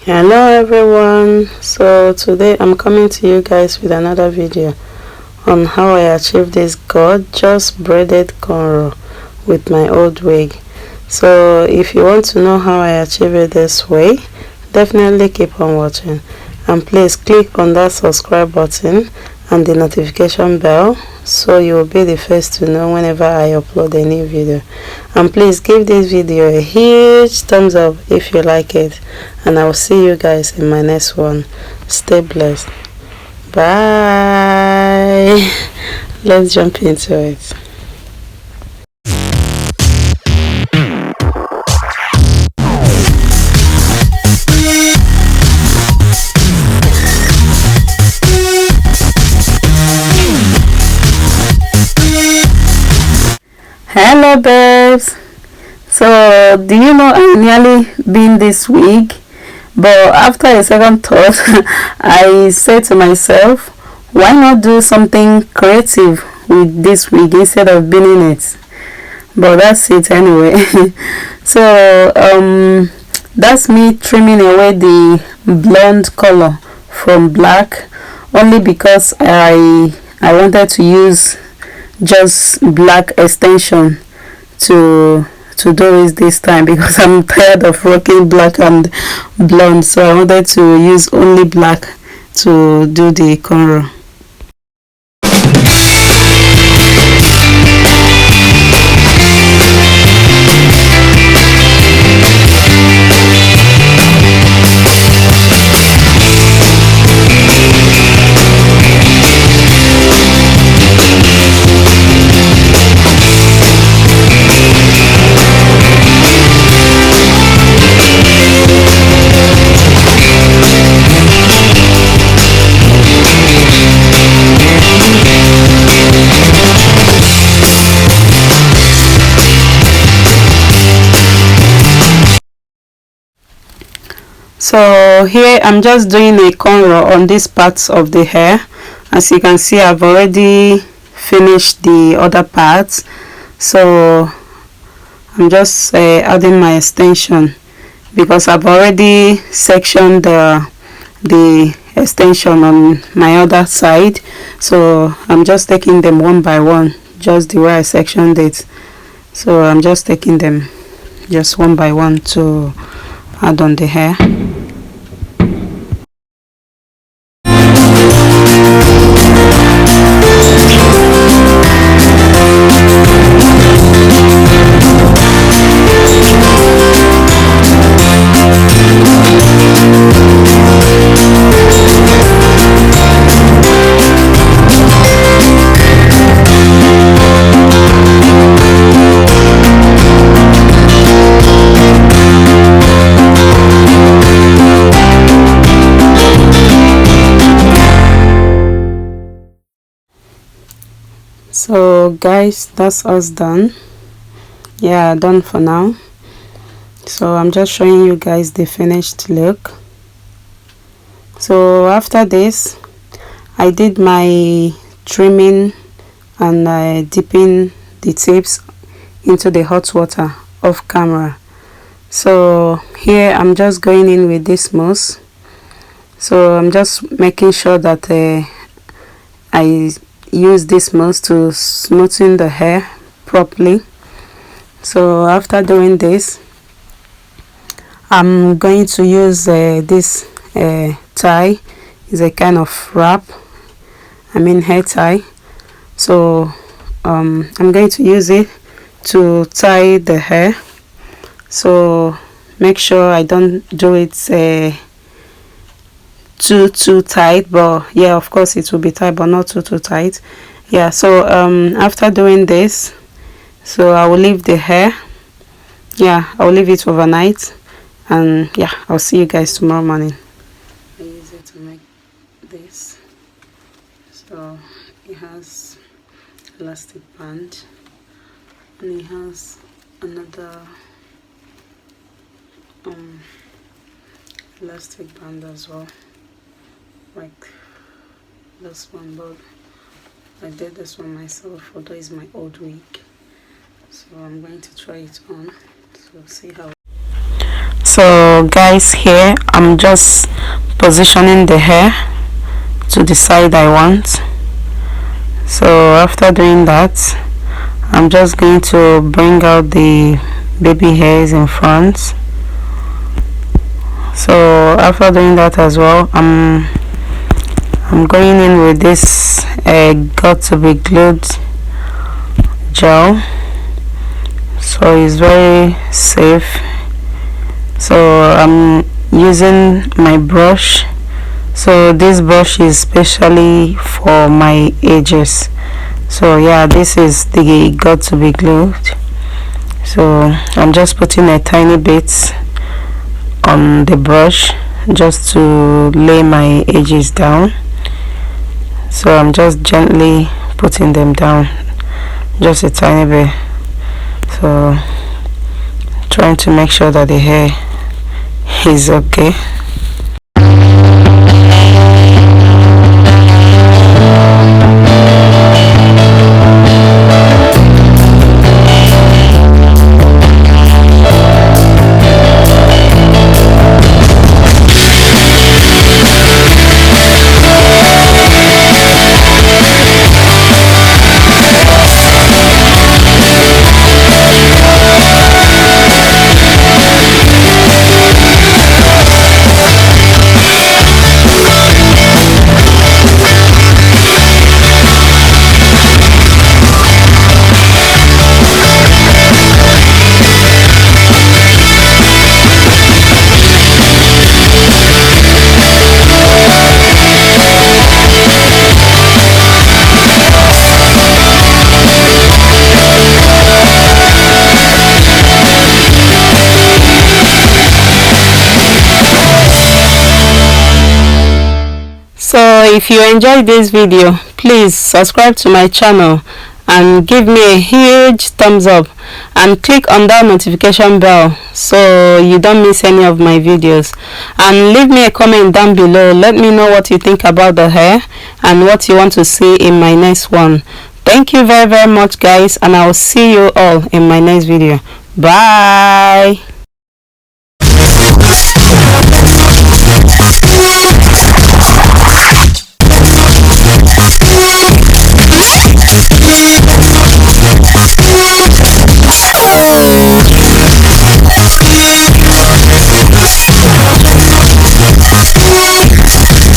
Hello everyone, so today I'm coming to you guys with another video on how I achieved this gorgeous braided cornrow with my old wig. So if you want to know how I achieved it this way, definitely keep on watching, and please click on that subscribe button and the notification bell so you will be the first to know whenever I upload a new video. And please give this video a huge thumbs up if you like it, and I will see you guys in my next one. Stay blessed. Bye. Let's jump into it. Hello babes, so do you know I nearly been this week, but after a second thought I said to myself, why not do something creative with this wig instead of being it? But that's it anyway. So that's me trimming away the blonde color from black, only because I wanted to use just black extension to do it this time, because I'm tired of rocking black and blonde, so I wanted to use only black to do the cornrow. So here I'm just doing a cornrow on these parts of the hair. As you can see, I've already finished the other parts, so I'm just adding my extension, because I've already sectioned the extension on my other side. So I'm just taking them one by one, just the way I sectioned it. So I'm just taking them just one by one to add on the hair. So guys, that's us done. Yeah, done for now. So I'm just showing you guys the finished look. So after this, I did my trimming and dipping the tips into the hot water off camera. So here I'm just going in with this mousse. So I'm just making sure that I use this mousse to smoothen the hair properly. So after doing this, I'm going to use this tie. Is a kind of wrap, hair tie. So I'm going to use it to tie the hair. So make sure I don't do it too tight, but yeah, of course it will be tight, but not too tight. Yeah, so after doing this, so I will leave the hair. Yeah, I'll leave it overnight, and yeah, I'll see you guys tomorrow morning. I use it to make this. So it has elastic band, and it has another elastic band as well, like this one, but I did this one myself, although it's my old wig. So I'm going to try it on, so see how So guys, here I'm just positioning the hair to the side I want. So after doing that, I'm just going to bring out the baby hairs in front. So after doing that as well, I'm going in with this got to be glued gel, so it's very safe. So I'm using my brush. So this brush is specially for my edges. So yeah, this is the got to be glued. So I'm just putting a tiny bit on the brush just to lay my edges down. So I'm just gently putting them down, just a tiny bit. So trying to make sure that the hair is okay. So if you enjoyed this video, please subscribe to my channel and give me a huge thumbs up and click on that notification bell so you don't miss any of my videos, and leave me a comment down below. Let me know what you think about the hair and what you want to see in my next one. Thank you very much guys, and I will see you all in my next video. Bye.